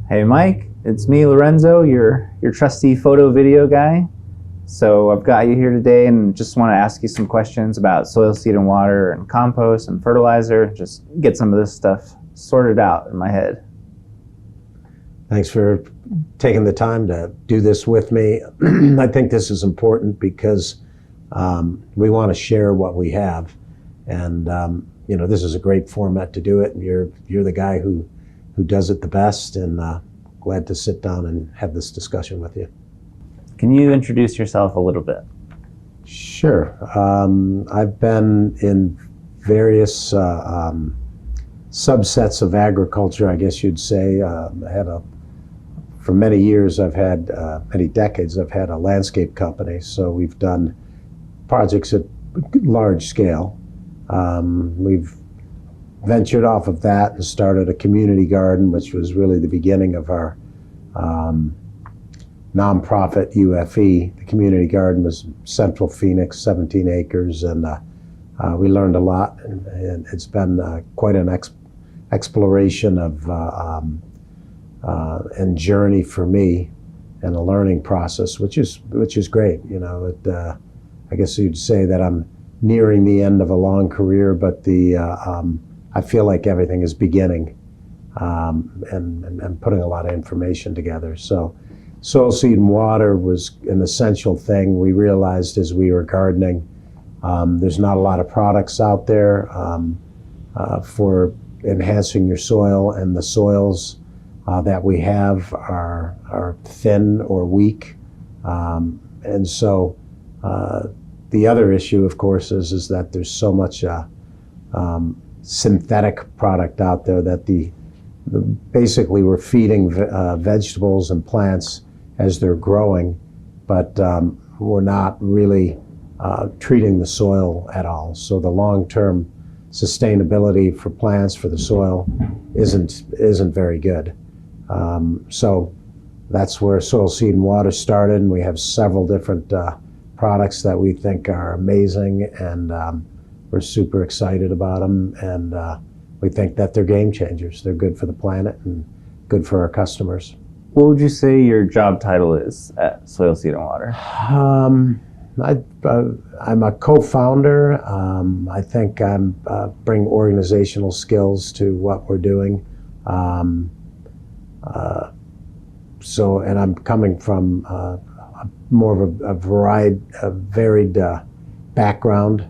Hey Mike, it's me Lorenzo, your trusty photo video guy. So I've got you here today and just want to ask you some questions about soil, seed, and water and compost and fertilizer. Just get some of this stuff sorted out in my head. Thanks for taking the time to do this with me. I think this is important because we want to share what we have, and this is a great format to do it. And you're the guy who does it the best, and glad to sit down and have this discussion with you. Can you introduce yourself a little bit? Sure. I've been in various subsets of agriculture, I guess you'd say. For many years, many decades, I've had a landscape company. So we've done projects at large scale. We've ventured off of that and started a community garden, which was really the beginning of our nonprofit UFE. The community garden was Central Phoenix, 17 acres, and we learned a lot. And it's been quite an exploration of and journey for me, and a learning process, which is great. I guess you'd say that I'm nearing the end of a long career, but I feel like everything is beginning, and putting a lot of information together. So soil, seed, and water was an essential thing. We realized as we were gardening, there's not a lot of products out there for enhancing your soil, and the soils that we have are thin or weak. And so the other issue, of course, is that there's so much synthetic product out there that basically we're feeding vegetables and plants as they're growing, but we're not really treating the soil at all. So the long-term sustainability for plants, for the soil, isn't very good. So that's where soil, seed, and water started, and we have several different products that we think are amazing, and we're super excited about them, and we think that they're game changers. They're good for the planet and good for our customers. What would you say your job title is at Soil, Seed, and Water? I'm a co-founder. I think I bring organizational skills to what we're doing. And I'm coming from more of a varied background.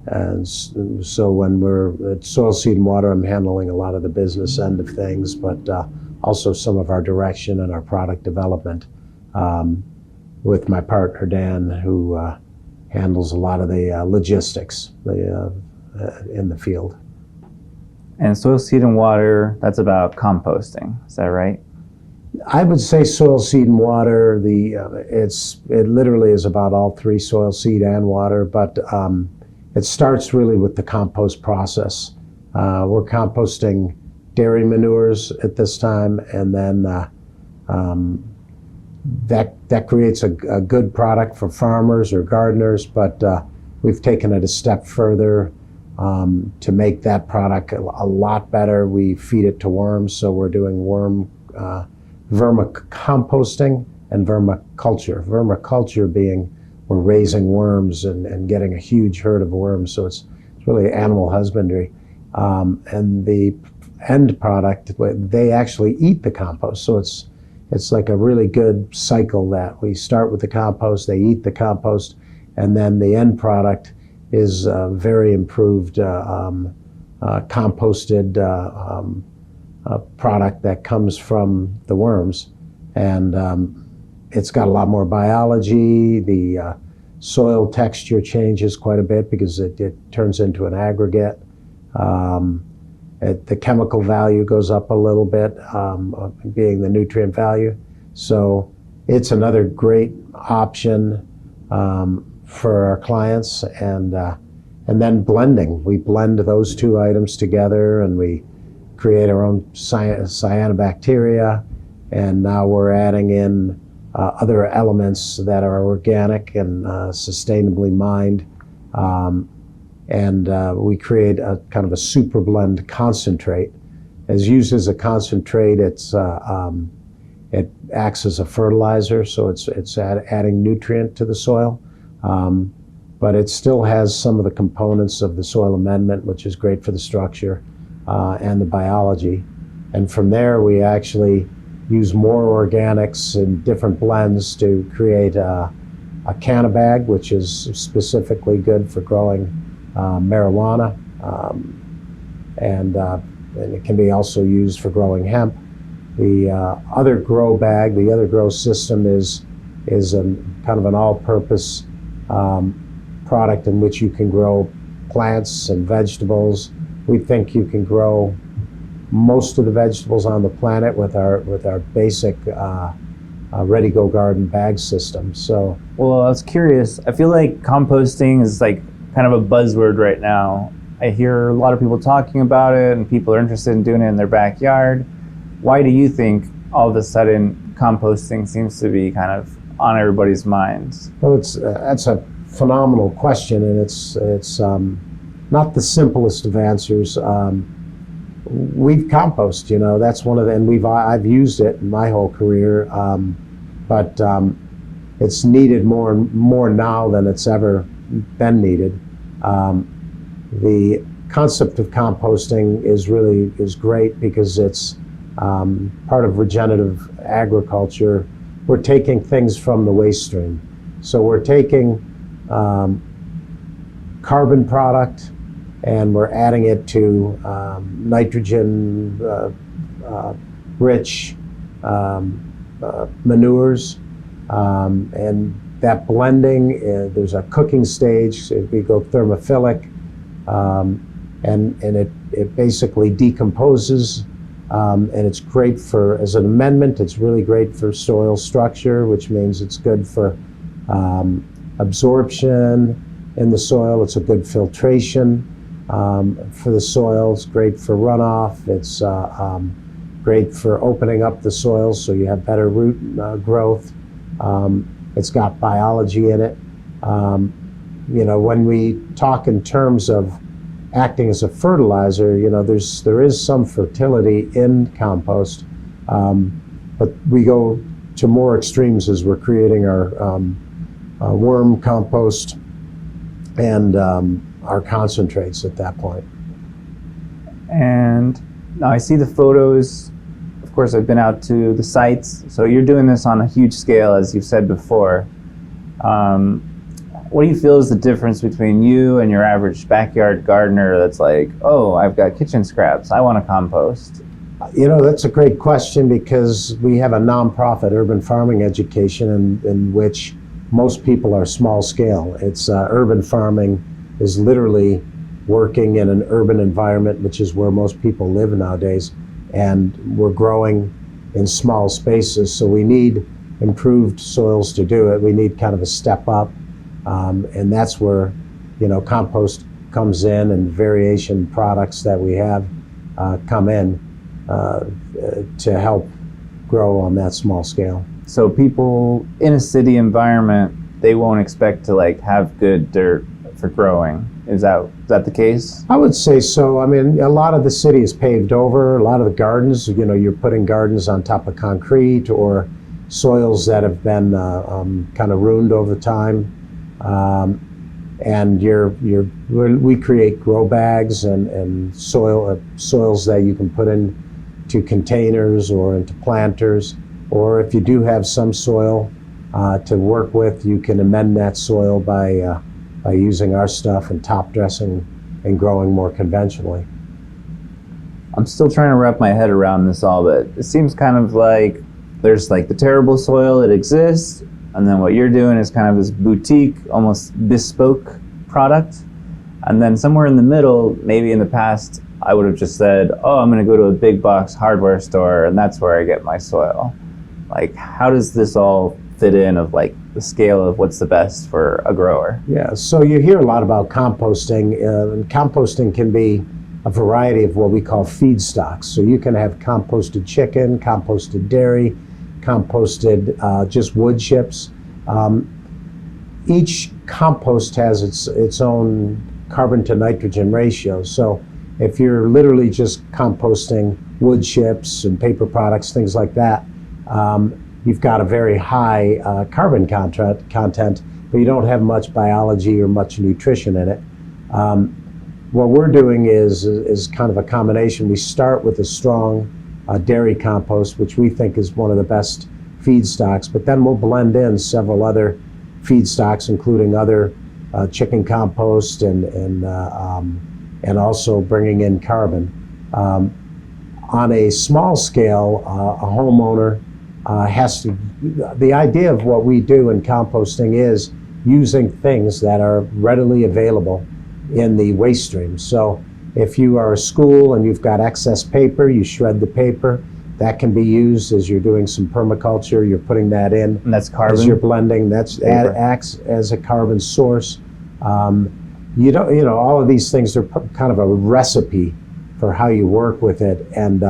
And so when we're at Soil, Seed, and Water, I'm handling a lot of the business end of things, but also some of our direction and our product development with my partner, Dan, who handles a lot of the logistics in the field. And Soil, Seed, and Water, that's about composting, is that right? I would say soil, seed, and water. It literally is about all three: soil, seed, and water. But it starts really with the compost process. We're composting dairy manures at this time, and then that creates a good product for farmers or gardeners. But we've taken it a step further to make that product a lot better. We feed it to worms, so we're doing vermicomposting and vermiculture. Vermiculture being we're raising worms and getting a huge herd of worms, so it's really animal husbandry. And the end product, they actually eat the compost, so it's like a really good cycle that we start with the compost, they eat the compost, and then the end product is very improved composted product that comes from the worms, and it's got a lot more biology. The soil texture changes quite a bit because it turns into an aggregate. The chemical value goes up a little bit, being the nutrient value. So it's another great option for our clients, and then blending. We blend those two items together, and we create our own cyanobacteria, and now we're adding in other elements that are organic and sustainably mined, and we create a kind of a super blend concentrate as used as a concentrate, it acts as a fertilizer, so it's adding nutrient to the soil. But it still has some of the components of the soil amendment, which is great for the structure and the biology. And from there, we actually use more organics in different blends to create a cannabag, which is specifically good for growing marijuana. And it can be also used for growing hemp. The other grow bag, the other grow system is kind of an all-purpose product in which you can grow plants and vegetables. We think you can grow most of the vegetables on the planet with our basic ready-go garden bag system. So, well, I was curious. I feel like composting is like kind of a buzzword right now. I hear a lot of people talking about it, and people are interested in doing it in their backyard. Why do you think all of a sudden composting seems to be kind of on everybody's minds? well, that's a phenomenal question, and it's not the simplest of answers. We compost, that's one of the, and I've used it in my whole career, but it's needed more now than it's ever been needed. The concept of composting is great because it's part of regenerative agriculture. We're taking things from the waste stream. So we're taking carbon product and we're adding it to nitrogen rich manures, and that blending, there's a cooking stage. We go thermophilic, and it basically decomposes, and it's great as an amendment. It's really great for soil structure, which means it's good for absorption in the soil. It's a good filtration for the soil. It's great for runoff. It's great for opening up the soil so you have better root growth. It's got biology in it. When we talk in terms of acting as a fertilizer, there is some fertility in compost, but we go to more extremes as we're creating our worm compost and our concentrates at that point. And now I see the photos. Of course, I've been out to the sites. So you're doing this on a huge scale, as you've said before. What do you feel is the difference between you and your average backyard gardener that's like, oh, I've got kitchen scraps, I want to compost? That's a great question, because we have a nonprofit urban farming education in which most people are small scale. It's urban farming is literally working in an urban environment, which is where most people live nowadays, and we're growing in small spaces, so we need improved soils to do it. We need kind of a step up, and that's where compost comes in, and variation products that we have come in to help grow on that small scale. So people in a city environment, they won't expect to have good dirt for growing. Is that the case? I would say so. I mean, a lot of the city is paved over. A lot of the gardens, you're putting gardens on top of concrete or soils that have been kind of ruined over time. And we create grow bags and soils that you can put into containers or into planters. Or if you do have some soil to work with, you can amend that soil by using our stuff and top dressing and growing more conventionally. I'm still trying to wrap my head around this all, but it seems kind of like there's the terrible soil that exists, and then what you're doing is kind of this boutique, almost bespoke product. And then somewhere in the middle, maybe in the past, I would have just said, oh, I'm going to go to a big box hardware store, and that's where I get my soil. How does this all fit in of the scale of what's the best for a grower? Yeah, so you hear a lot about composting, and composting can be a variety of what we call feedstocks. So you can have composted chicken, composted dairy, composted just wood chips. Each compost has its own carbon to nitrogen ratio. So if you're literally just composting wood chips and paper products, things like that, you've got a very high carbon content, but you don't have much biology or much nutrition in it. What we're doing is kind of a combination. We start with a strong dairy compost, which we think is one of the best feedstocks, but then we'll blend in several other feedstocks, including other chicken compost and also bringing in carbon. On a small scale, a homeowner has to, the idea of what we do in composting is using things that are readily available in the waste stream. So if you are a school and you've got excess paper, you shred the paper. That can be used as you're doing some permaculture. You're putting that in. And that's carbon? As you're blending, that's acts as a carbon source. All of these things are kind of a recipe for how you work with it. And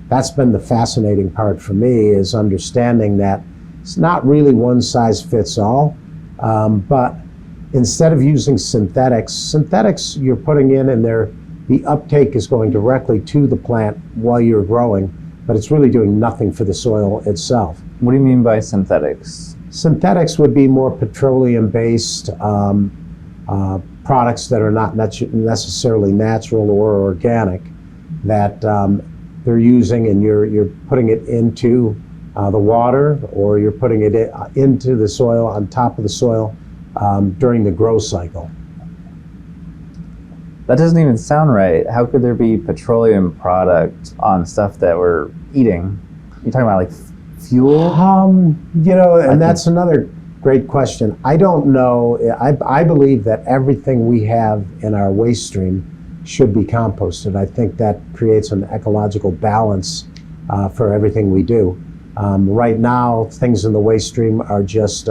that's been the fascinating part for me, is understanding that it's not really one size fits all, but instead of using synthetics you're putting in and the uptake is going directly to the plant while you're growing, but it's really doing nothing for the soil itself. What do you mean by synthetics? Synthetics would be more petroleum-based products that are not necessarily natural or organic, that they're using, and you're putting it into the water, or you're putting it into the soil, on top of the soil, during the growth cycle. That doesn't even sound right. How could there be petroleum product on stuff that we're eating? You're talking about like fuel? And that's another great question. I don't know. I believe that everything we have in our waste stream should be composted. I think that creates an ecological balance for everything we do. Right now, things in the waste stream are just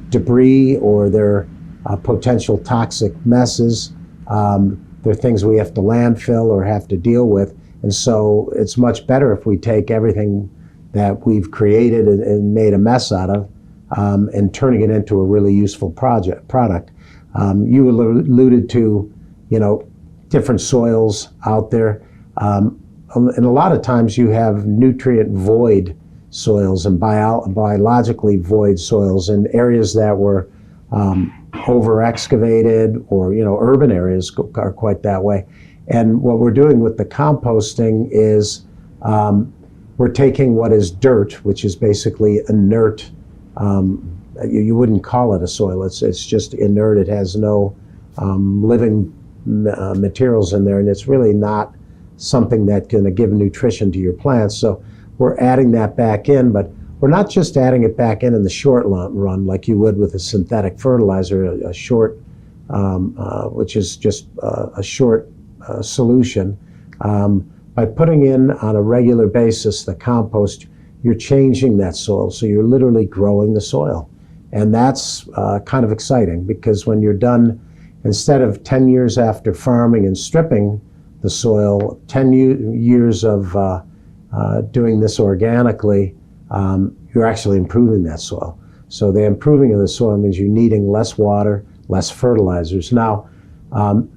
debris, or they're potential toxic messes. They're things we have to landfill or have to deal with. And so it's much better if we take everything that we've created and made a mess out of and turning it into a really useful product. You alluded to, different soils out there. And a lot of times you have nutrient void soils and biologically void soils in areas that were over excavated, or urban areas are quite that way. And what we're doing with the composting is we're taking what is dirt, which is basically inert. You wouldn't call it a soil. It's just inert. It has no living materials in there, and it's really not something that can give nutrition to your plants. So we're adding that back in, but we're not just adding it back in the short run like you would with a synthetic fertilizer, a short, which is just a short solution. By putting in on a regular basis the compost, you're changing that soil. So you're literally growing the soil. And that's kind of exciting, because when you're done, instead of 10 years after farming and stripping the soil, 10 years of doing this organically, you're actually improving that soil. So the improving of the soil means you're needing less water, less fertilizers. Now,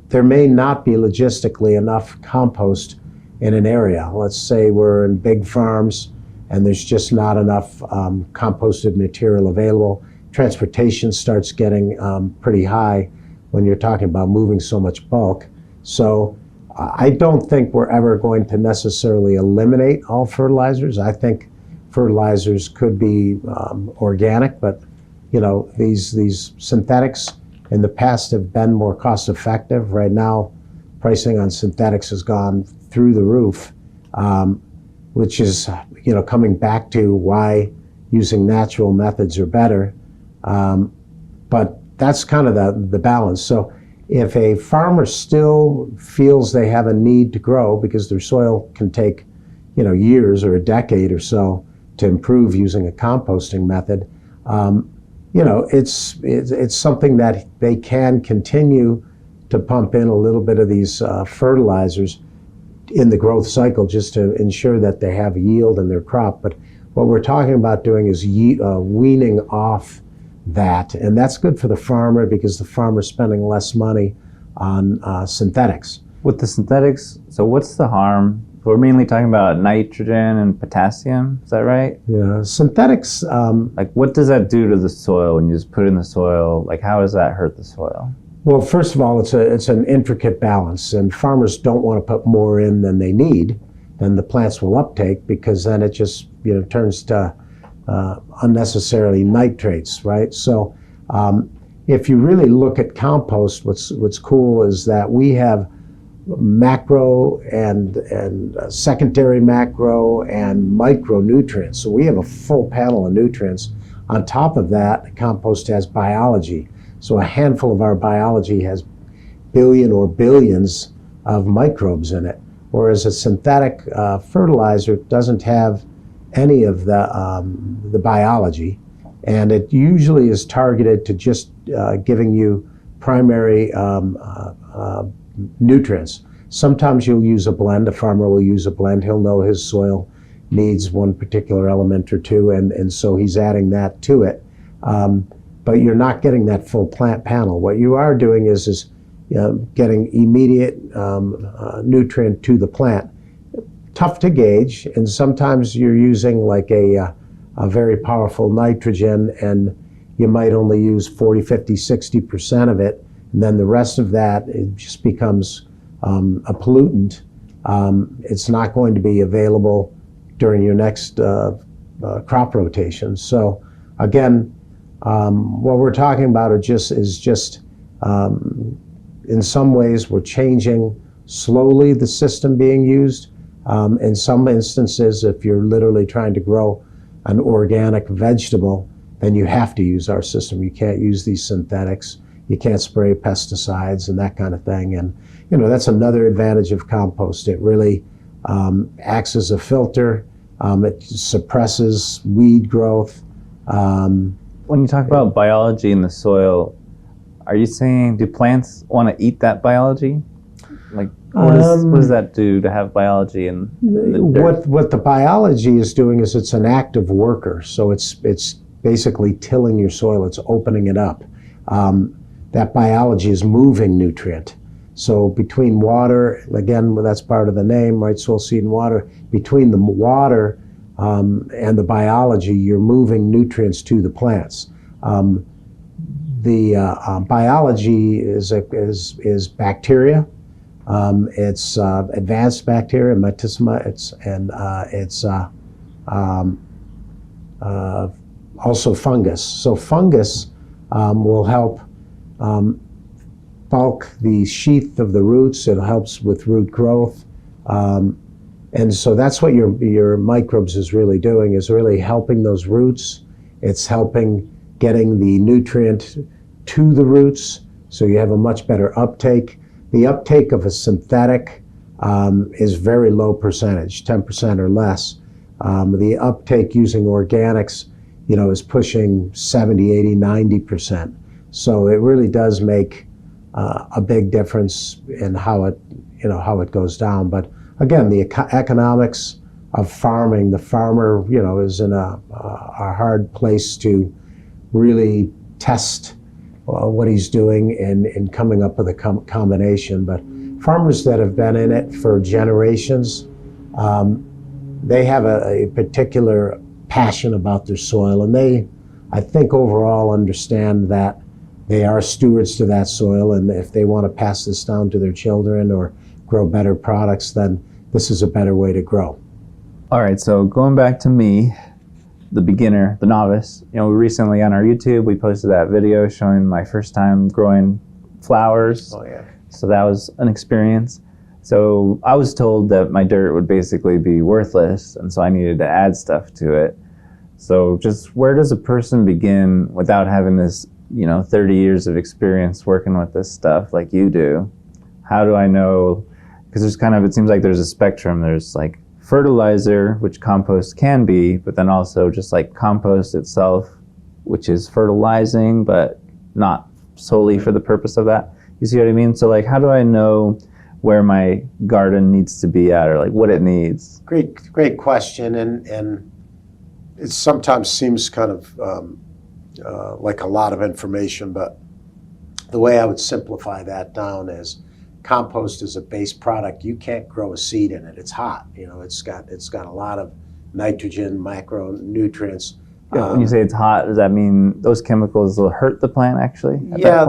there may not be logistically enough compost in an area. Let's say we're in big farms and there's just not enough composted material available. Transportation starts getting pretty high when you're talking about moving so much bulk. So I don't think we're ever going to necessarily eliminate all fertilizers. I think fertilizers could be organic, but these synthetics in the past have been more cost effective. Right now, pricing on synthetics has gone through the roof, which is coming back to why using natural methods are better. But that's kind of the balance. So if a farmer still feels they have a need to grow, because their soil can take years or a decade or so to improve using a composting method, it's something that they can continue to pump in a little bit of these fertilizers in the growth cycle, just to ensure that they have yield in their crop. But what we're talking about doing is weaning off that, and that's good for the farmer, because the farmer's spending less money on synthetics. With the synthetics, so what's the harm We're mainly talking about nitrogen and potassium. Is that right? Yeah, synthetics. Like, what does that do to the soil when you just put it in the soil? Like, how does that hurt the soil? Well, first of all, it's an intricate balance, and farmers don't want to put more in than they need, then the plants will uptake, because then it just turns to unnecessarily nitrates, right? So if you really look at compost, what's cool is that we have macro and secondary macro and micronutrients. So we have a full panel of nutrients. On top of that, compost has biology. So a handful of our biology has billion or billions of microbes in it, whereas a synthetic fertilizer doesn't have any of the biology, and it usually is targeted to just giving you primary nutrients. Sometimes you'll use a blend. A farmer will use a blend. He'll know his soil needs one particular element or two, and so he's adding that to it. But you're not getting that full plant panel. What you are doing is getting immediate nutrient to the plant. Tough to gauge, and sometimes you're using like a very powerful nitrogen, and you might only use 40, 50, 60% of it, and then the rest of that, it just becomes a pollutant. It's not going to be available during your next crop rotation. So again, what we're talking about is just in some ways we're changing slowly the system being used. In some instances, if you're literally trying to grow an organic vegetable, then you have to use our system. You can't use these synthetics. You can't spray pesticides and that kind of thing. And that's another advantage of compost. It really acts as a filter. It suppresses weed growth. When you talk about biology in the soil, are you saying, do plants want to eat that biology? Like, what does that do to have biology in the dirt? What the biology is doing is it's an active worker. So it's basically tilling your soil. It's opening it up. That biology is moving nutrient. So between water, again, that's part of the name, right? Soil, seed, and water. Between the water and the biology, you're moving nutrients to the plants. The biology is bacteria. It's advanced bacteria, Mytisma. It's also fungus. So fungus will help bulk the sheath of the roots. It helps with root growth. And so that's what your microbes is really doing, is really helping those roots. It's helping getting the nutrient to the roots, so you have a much better uptake. The uptake of a synthetic is very low percentage, 10% or less. The uptake using organics, is pushing 70, 80, 90%. So it really does make a big difference in how it goes down. But again, the economics of farming, the farmer, is in a hard place to really test what he's doing and coming up with a combination. But farmers that have been in it for generations, they have a particular passion about their soil, and they, I think, overall understand that they are stewards to that soil, and if they want to pass this down to their children or grow better products, then this is a better way to grow. All right, so going back to me, the beginner, the novice, recently on our YouTube, we posted that video showing my first time growing flowers. Oh, yeah. So that was an experience. So I was told that my dirt would basically be worthless, and so I needed to add stuff to it. So just where does a person begin without having this, 30 years of experience working with this stuff like you do? How do I know? Because it seems like there's a spectrum. There's like fertilizer, which compost can be, but then also just like compost itself, which is fertilizing, but not solely for the purpose of that. You see what I mean? So like, how do I know where my garden needs to be at, or like what it needs? Great question, and it sometimes seems kind of like a lot of information, but the way I would simplify that down is compost is a base product, you can't grow a seed in it. It's hot. It's got a lot of nitrogen, macronutrients. When you say it's hot, does that mean those chemicals will hurt the plant actually? Yeah,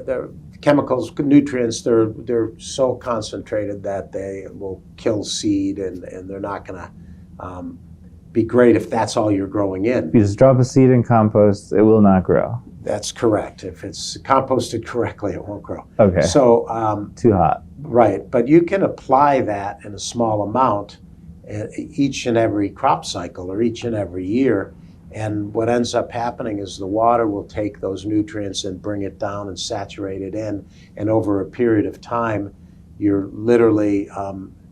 they're chemicals, nutrients. They're so concentrated that they will kill seed, and they're not going to be great if that's all you're growing in. If you just drop a seed in compost, it will not grow. That's correct. If it's composted correctly, it won't grow. Okay. So too hot. Right, but you can apply that in a small amount each and every crop cycle or each and every year. And what ends up happening is the water will take those nutrients and bring it down and saturate it in. And over a period of time, you're literally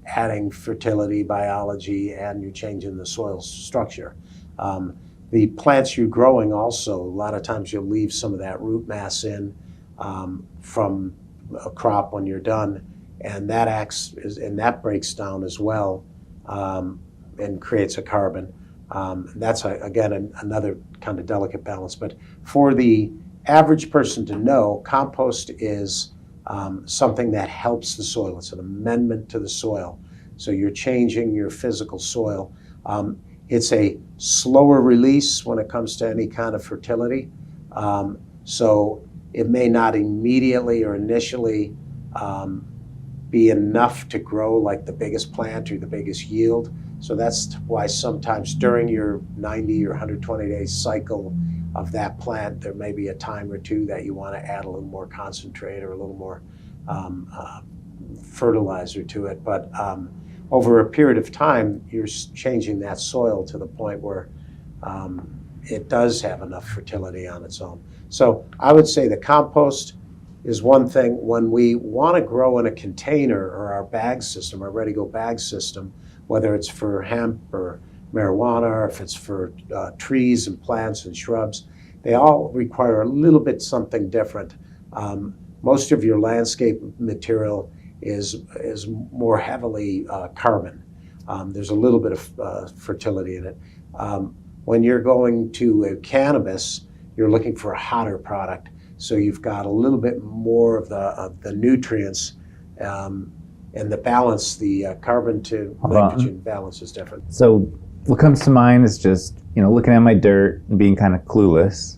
adding fertility, biology, and you're changing the soil structure. The plants you're growing also, a lot of times you'll leave some of that root mass in from a crop when you're done. And that breaks down as well and creates a carbon. That's, again, another kind of delicate balance. But for the average person to know, compost is something that helps the soil. It's an amendment to the soil. So you're changing your physical soil. It's a slower release when it comes to any kind of fertility. So it may not immediately or initially be enough to grow like the biggest plant or the biggest yield. So that's why sometimes during your 90 or 120 day cycle of that plant, there may be a time or two that you want to add a little more concentrate or a little more fertilizer to it. But over a period of time, you're changing that soil to the point where it does have enough fertility on its own. So I would say the compost is one thing. When we want to grow in a container or our bag system, our ready-go bag system, whether it's for hemp or marijuana, or if it's for trees and plants and shrubs, they all require a little bit something different. Most of your landscape material is more heavily carbon. There's a little bit of fertility in it. When you're going to a cannabis, you're looking for a hotter product. So you've got a little bit more of the nutrients and the balance, the carbon to nitrogen balance is different. So what comes to mind is just, looking at my dirt and being kind of clueless.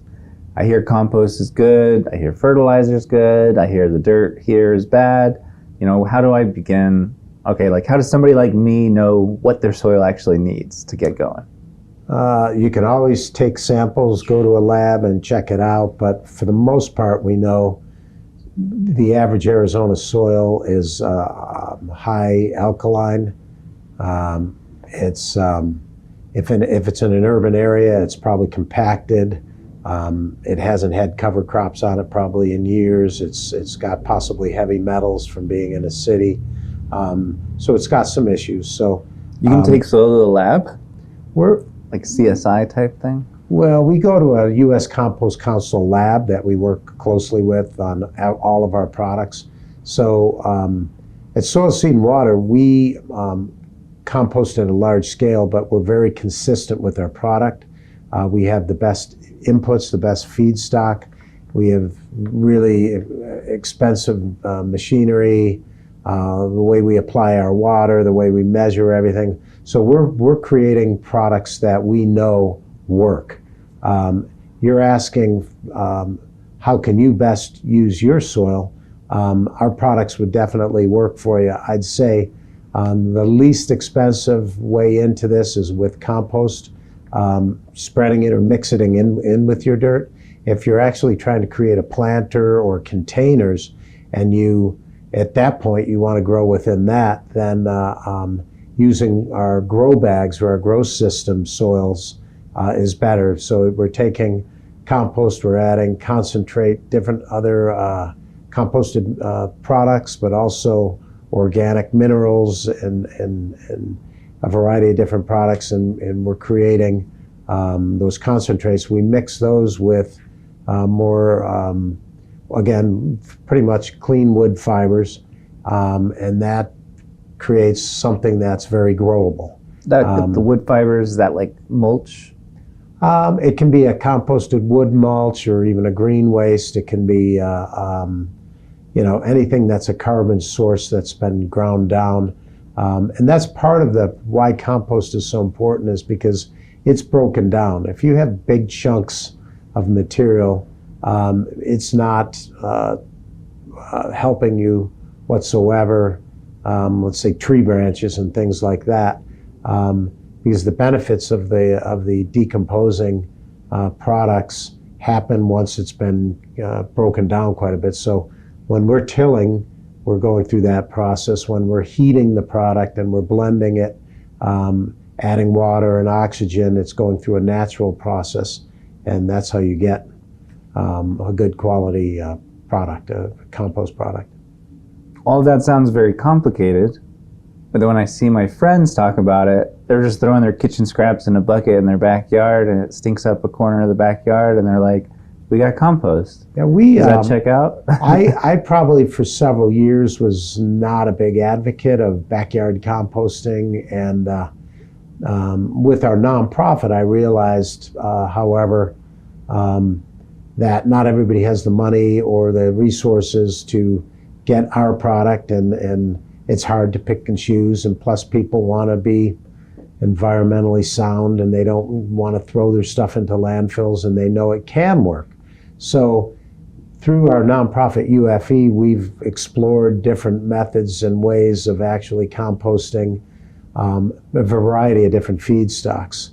I hear compost is good. I hear fertilizer is good. I hear the dirt here is bad. How do I begin? Okay, how does somebody like me know what their soil actually needs to get going? You can always take samples, go to a lab and check it out, but for the most part, we know the average Arizona soil is high alkaline. If it's in an urban area, it's probably compacted. It hasn't had cover crops on it probably in years. It's got possibly heavy metals from being in a city. So it's got some issues. So you can take soil to the lab? We're like CSI type thing? Well, we go to a U.S. Compost Council lab that we work closely with on all of our products. So at Soil, Seed, and Water, we compost at a large scale, but we're very consistent with our product. We have the best inputs, the best feedstock. We have really expensive machinery, the way we apply our water, the way we measure everything. So we're creating products that we know work. You're asking how can you best use your soil? Our products would definitely work for you. I'd say the least expensive way into this is with compost, spreading it or mixing it in with your dirt. If you're actually trying to create a planter or containers and at that point you want to grow within that, then using our grow bags or our grow system soils is better. So we're taking compost, we're adding concentrate, different other composted products, but also organic minerals and a variety of different products, and we're creating those concentrates. We mix those with more, again, pretty much clean wood fibers, and that creates something that's very growable. The wood fibers, is that like mulch? It can be a composted wood mulch or even a green waste. It can be, anything that's a carbon source that's been ground down. And that's part of why compost is so important, is because it's broken down. If you have big chunks of material, it's not helping you whatsoever. Let's say tree branches and things like that, because the benefits of the decomposing products happen once it's been broken down quite a bit. So when we're tilling, we're going through that process. When we're heating the product and we're blending it, adding water and oxygen, it's going through a natural process, and that's how you get a good quality product, a compost product. All of that sounds very complicated, but then when I see my friends talk about it, they're just throwing their kitchen scraps in a bucket in their backyard, and it stinks up a corner of the backyard, and they're like, we got compost. Yeah, Does that check out? I probably for several years was not a big advocate of backyard composting, and with our nonprofit, I realized, however, that not everybody has the money or the resources to get our product, and it's hard to pick and choose, and plus people want to be environmentally sound, and they don't want to throw their stuff into landfills, and they know it can work. So through our nonprofit UFE, we've explored different methods and ways of actually composting a variety of different feedstocks.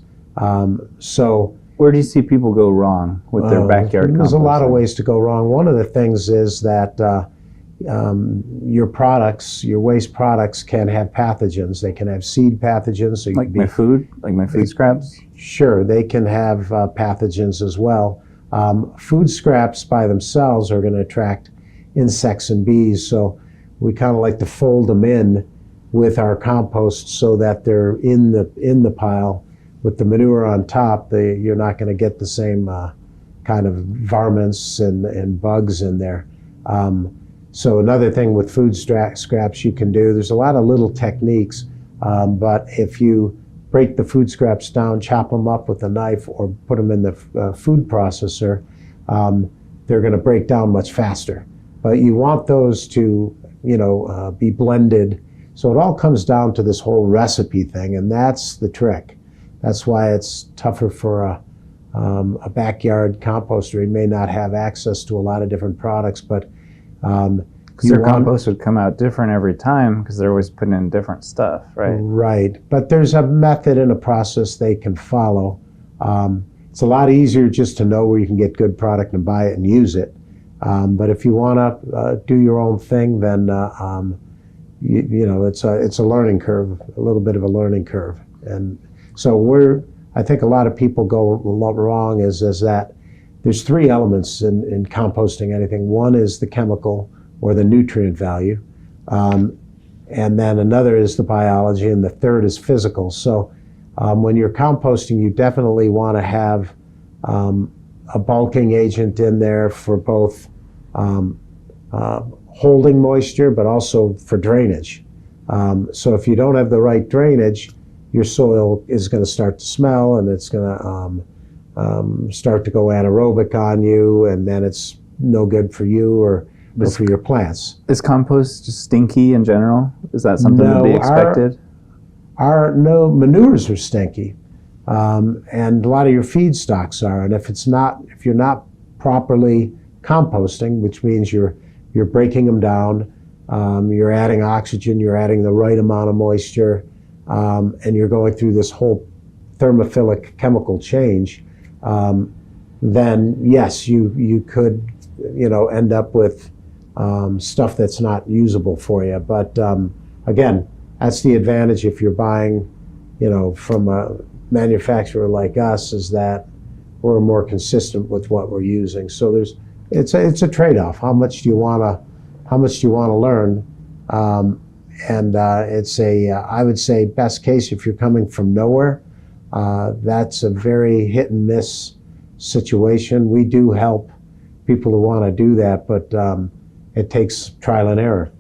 So where do you see people go wrong with their backyard composting? There's a lot of ways to go wrong. One of the things is that your products, your waste products, can have pathogens. They can have seed pathogens. So like my food scraps? Sure, they can have pathogens as well. Food scraps by themselves are going to attract insects and bees, so we kind of like to fold them in with our compost so that they're in the pile with the manure on top. You're not going to get the same kind of varmints and bugs in there. So another thing with food scraps you can do, there's a lot of little techniques, but if you break the food scraps down, chop them up with a knife, or put them in the food processor, they're going to break down much faster. But you want those to, be blended. So it all comes down to this whole recipe thing, and that's the trick. That's why it's tougher for a backyard composter. He may not have access to a lot of different products, but because their compost would come out different every time because they're always putting in different stuff, right? Right, but there's a method and a process they can follow. It's a lot easier just to know where you can get good product and buy it and use it. But if you want to do your own thing, then it's a learning curve, a little bit of a learning curve. And so I think a lot of people go wrong is that there's three elements in composting anything. One is the chemical or the nutrient value, and then another is the biology, and the third is physical. So when you're composting, you definitely want to have a bulking agent in there for both holding moisture, but also for drainage. So if you don't have the right drainage, your soil is going to start to smell, and it's going to start to go anaerobic on you, and then it's no good for you or for your plants. Is compost just stinky in general? Is that something to be expected? No, manures are stinky, and a lot of your feedstocks are. And if you're not properly composting, which means you're breaking them down, you're adding oxygen, you're adding the right amount of moisture, and you're going through this whole thermophilic chemical change, then yes, you could end up with stuff that's not usable for you. But again, that's the advantage if you're buying, from a manufacturer like us, is that we're more consistent with what we're using. So it's a trade-off. How much do you want to learn? And it's I would say best case if you're coming from nowhere. That's a very hit and miss situation. We do help people who want to do that, but it takes trial and error.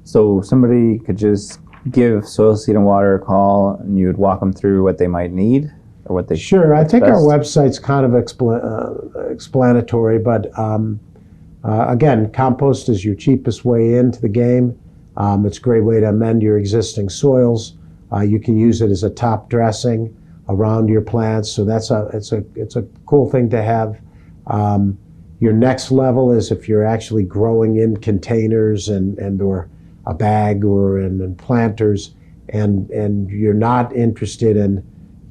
So somebody could just give Soil, Seed, and Water a call, and you would walk them through what they might need or what they Sure, I think best. our website's kind of explanatory, but Again, compost is your cheapest way into the game. It's a great way to amend your existing soils. You can use it as a top dressing around your plants, so it's a cool thing to have. Your next level is if you're actually growing in containers and or a bag or in planters, and you're not interested in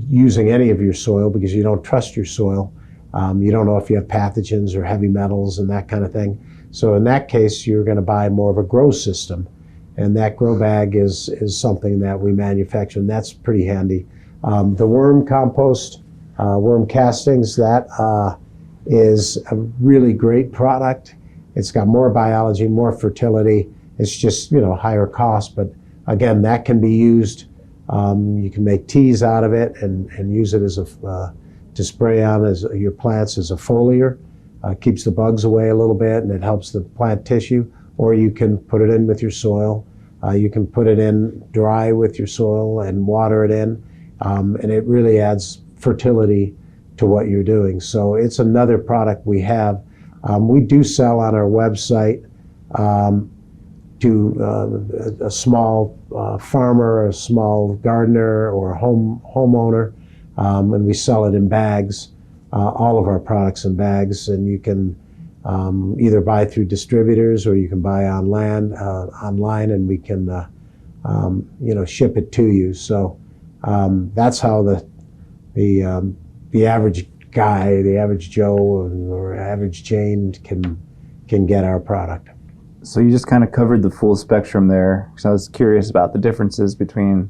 using any of your soil because you don't trust your soil. You don't know if you have pathogens or heavy metals and that kind of thing. So in that case, you're going to buy more of a grow system. And that grow bag is something that we manufacture, and that's pretty handy. The worm compost, worm castings, that is a really great product. It's got more biology, more fertility. It's just, higher cost, but again, that can be used. You can make teas out of it and use it as to spray on as your plants as a foliar. Keeps the bugs away a little bit, and it helps the plant tissue. Or you can put it in with your soil. You can put it in dry with your soil and water it in, and it really adds fertility to what you're doing. So it's another product we have. We do sell on our website to a small farmer, a small gardener, or a homeowner, and we sell it in bags, all of our products in bags, and you can either buy through distributors or you can buy online, and we can ship it to you. So that's how the average guy, the average Joe or average Jane can get our product. So you just kind of covered the full spectrum there. So I was curious about the differences between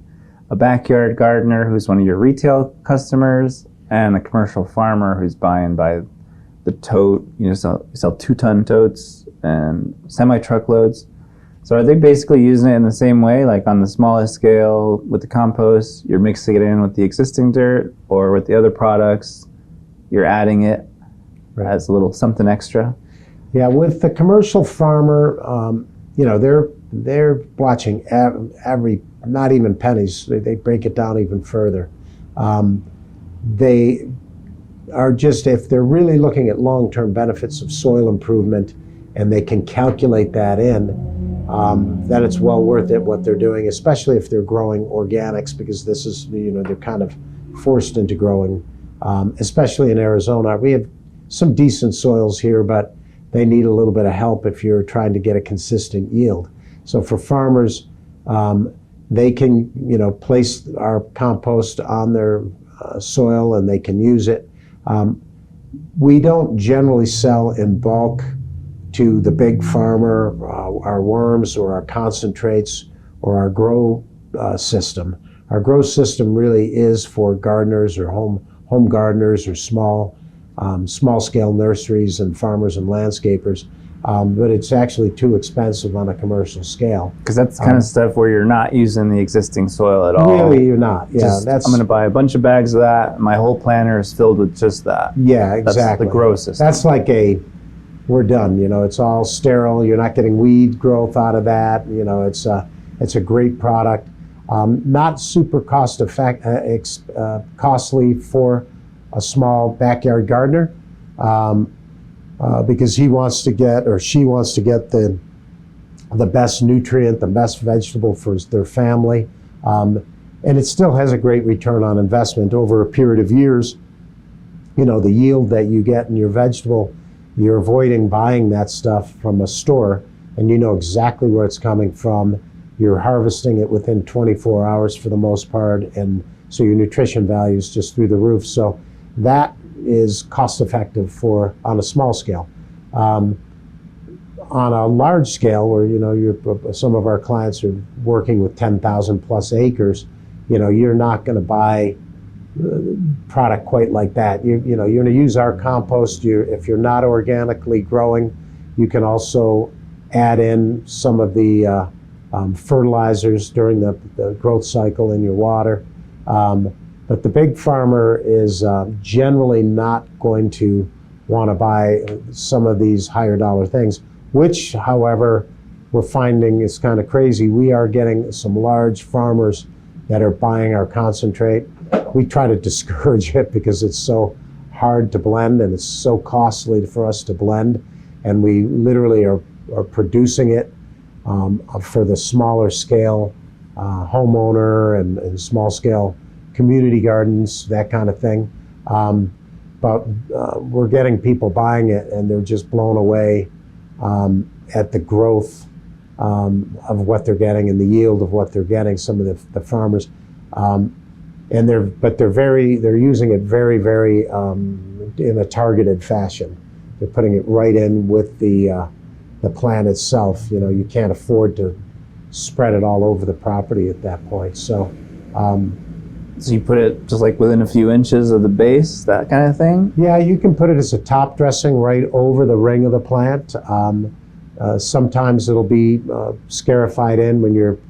a backyard gardener who's one of your retail customers and a commercial farmer who's buying by the tote. You sell 2-ton totes and semi-truckloads. So are they basically using it in the same way, like on the smallest scale with the compost, you're mixing it in with the existing dirt, or with the other products, you're adding it as a little something extra? Yeah, with the commercial farmer, they're watching every, not even pennies. They break it down even further. They are just, if they're really looking at long-term benefits of soil improvement and they can calculate that in, then it's well worth it what they're doing, especially if they're growing organics, because this is, they're kind of forced into growing, especially in Arizona. We have some decent soils here, but they need a little bit of help if you're trying to get a consistent yield. So for farmers, they can, place our compost on their soil and they can use it. We don't generally sell in bulk to the big farmer, our worms or our concentrates or our grow system. Our grow system really is for gardeners or home gardeners or small scale nurseries and farmers and landscapers, but it's actually too expensive on a commercial scale. Because that's the kind of stuff where you're not using the existing soil at all. Really, you're not. Yeah, I'm going to buy a bunch of bags of that. My whole planter is filled with just that. Yeah, exactly. That's the grow system. That's like we're done. It's all sterile. You're not getting weed growth out of that. It's a great product. Not super costly for a small backyard gardener, because he wants to get, or she wants to get the best nutrient, the best vegetable for their family. And it still has a great return on investment over a period of years. The yield that you get in your vegetable, you're avoiding buying that stuff from a store, and you know exactly where it's coming from. You're harvesting it within 24 hours for the most part, and so your nutrition value is just through the roof. So that is cost effective on a small scale. On a large scale, where some of our clients are working with 10,000 plus acres, you're not going to buy product quite like that. You're going to use our compost. If you're not organically growing, you can also add in some of the fertilizers during the growth cycle in your water. But the big farmer is generally not going to want to buy some of these higher dollar things, which, however, we're finding is kind of crazy. We are getting some large farmers that are buying our concentrate. We try to discourage it because it's so hard to blend and it's so costly for us to blend. and we literally are producing it for the smaller scale homeowner and small scale community gardens, that kind of thing. But we're getting people buying it, and they're just blown away at the growth of what they're getting and the yield of what they're getting. Some of the farmers, and they're using it very, very in a targeted fashion. They're putting it right in with the plant itself. You know, you can't afford to spread it all over the property at that point. So. So you put it just like within a few inches of the base, that kind of thing? Yeah, you can put it as a top dressing right over the ring of the plant. Sometimes it'll be scarified in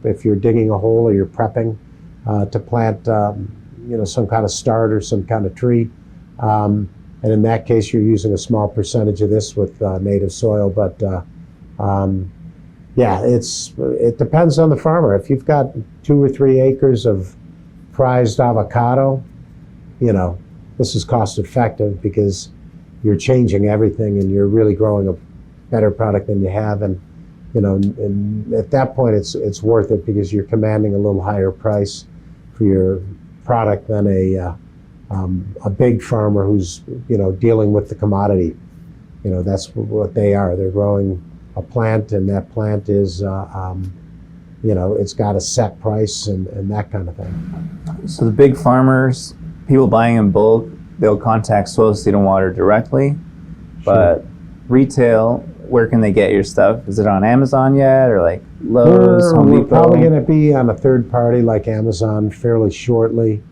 if you're digging a hole or you're prepping to plant some kind of start or some kind of tree. And in that case, you're using a small percentage of this with native soil. But yeah, it depends on the farmer. If you've got 2 or 3 acres of prized avocado, this is cost effective because you're changing everything and you're really growing a better product than you have. And and at that point it's worth it because you're commanding a little higher price for your product than a big farmer who's dealing with the commodity. That's what they are. They're growing a plant, and that plant is it's got a set price and that kind of thing. So the big farmers, people buying in bulk, they'll contact Soil Seed and Water directly. But retail, where can they get your stuff? Is it on Amazon yet, or like Lowe's, Home Depot? We're probably going to be on a third party like Amazon fairly shortly.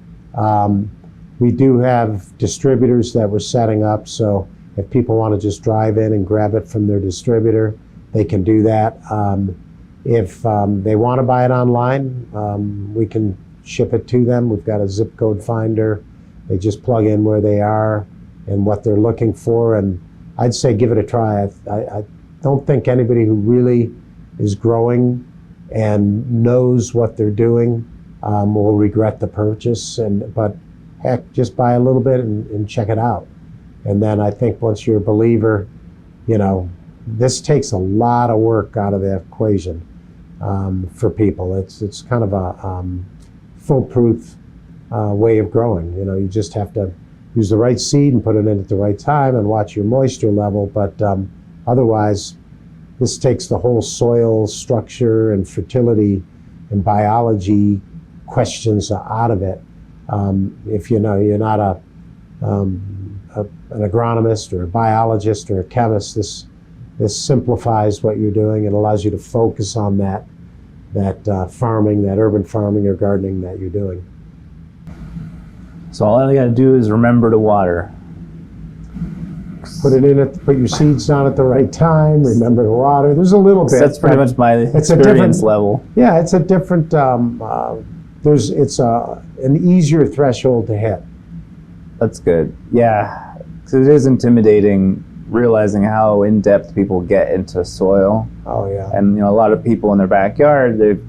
We do have distributors that we're setting up, so if people want to just drive in and grab it from their distributor, they can do that. If they want to buy it online, we can ship it to them. We've got a zip code finder. They just plug in where they are and what they're looking for, and I'd say give it a try. I don't think anybody who really is growing and knows what they're doing will regret the purchase. But heck, just buy a little bit and check it out. And then I think once you're a believer, this takes a lot of work out of the equation for people. It's kind of a foolproof way of growing. You just have to use the right seed and put it in at the right time and watch your moisture level. But otherwise, this takes the whole soil structure and fertility and biology questions out of it. If you're not an agronomist or a biologist or a chemist, this simplifies what you're doing and allows you to focus on that farming, that urban farming or gardening that you're doing. So all I got to do is remember to water. Put your seeds down at the right time. Remember to water. There's a little bit. That's pretty much my experience level. Yeah, it's a different. It's an easier threshold to hit. That's good. Yeah, because it is intimidating realizing how in depth people get into soil. Oh yeah. And a lot of people in their backyard, they've,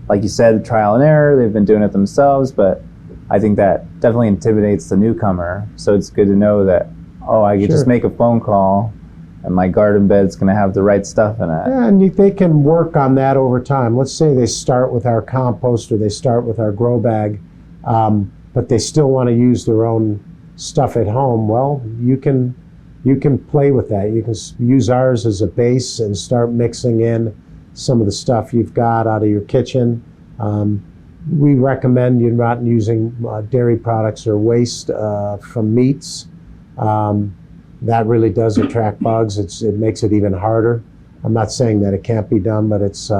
like you said, trial and error. They've been doing it themselves, but I think that definitely intimidates the newcomer. So it's good to know that, I could just make a phone call and my garden bed's going to have the right stuff in it. Yeah, and they can work on that over time. Let's say they start with our compost or they start with our grow bag, but they still want to use their own stuff at home. Well, you can play with that. You can use ours as a base and start mixing in some of the stuff you've got out of your kitchen. We recommend you're not using dairy products or waste from meats. That really does attract bugs. It makes it even harder. I'm not saying that it can't be done, but it's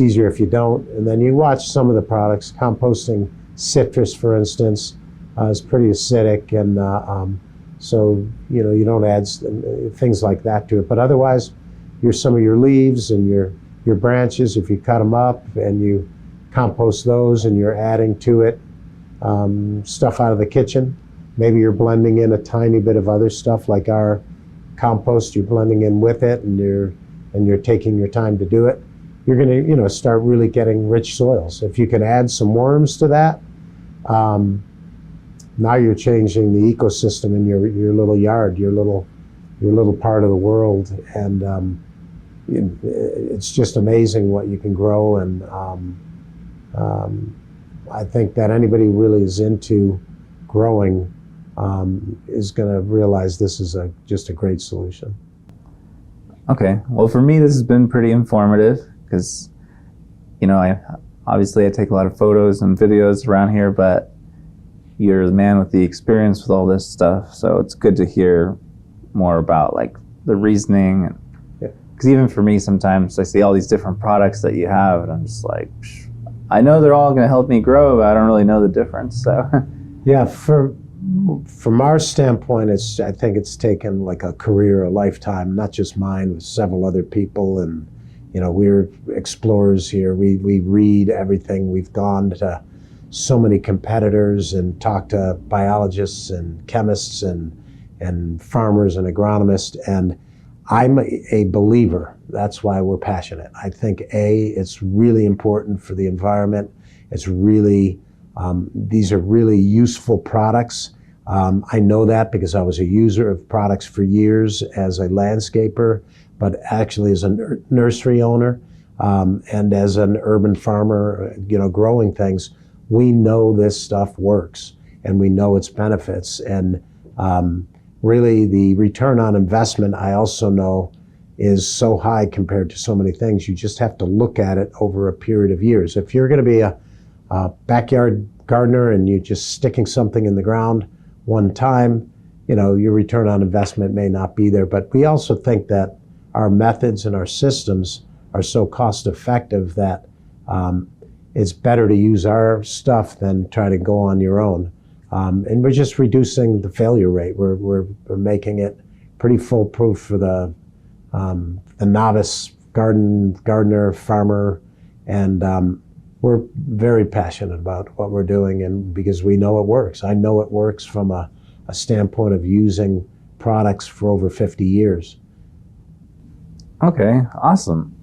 easier if you don't. And then you watch some of the products. Composting citrus, for instance, is pretty acidic, and so you don't add things like that to it. But otherwise, some of your leaves and your branches, if you cut them up and you compost those and you're adding to it stuff out of the kitchen. Maybe you're blending in a tiny bit of other stuff like our compost. You're blending in with it, and you're taking your time to do it. You're going to start really getting rich soils. If you can add some worms to that, now you're changing the ecosystem in your little yard, your little your little part of the world, and it's just amazing what you can grow. And I think that anybody who really is into growing is going to realize this is just a great solution. Okay, well, for me, this has been pretty informative because, I take a lot of photos and videos around here, but you're the man with the experience with all this stuff, so it's good to hear more about like the reasoning. Because even for me, sometimes I see all these different products that you have, and I'm just like, I know they're all going to help me grow, but I don't really know the difference. So, yeah, from our standpoint, I think it's taken like a career, a lifetime, not just mine, with several other people, and we're explorers here. We read everything. We've gone to so many competitors and talked to biologists and chemists and farmers and agronomists, and I'm a believer. That's why we're passionate. I think it's really important for the environment. It's really these are really useful products. I know that because I was a user of products for years as a landscaper, but actually as a nursery owner and as an urban farmer, growing things. We know this stuff works, and we know its benefits. And really, the return on investment, I also know, is so high compared to so many things. You just have to look at it over a period of years. If you're going to be a backyard gardener and you're just sticking something in the ground one time, your return on investment may not be there. But we also think that our methods and our systems are so cost effective that it's better to use our stuff than try to go on your own. And we're just reducing the failure rate. We're making it pretty foolproof for the novice gardener, farmer, and we're very passionate about what we're doing, and because we know it works. I know it works from a standpoint of using products for over 50 years. Okay, awesome.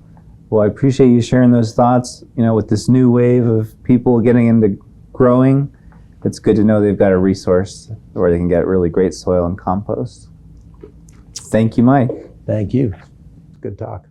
Well, I appreciate you sharing those thoughts. With this new wave of people getting into growing, it's good to know they've got a resource where they can get really great soil and compost. Thank you, Mike. Thank you. Good talk.